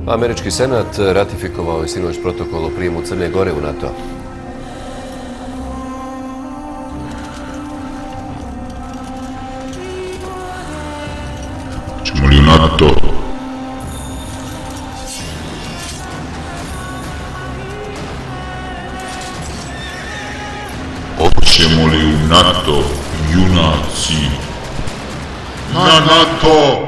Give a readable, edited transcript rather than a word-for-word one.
Američki senat ratifikovao je sinoć protokol o prijemu Crne Gore u NATO. Ćemo li u NATO? Hoćemo li u NATO, junaci? Na NATO!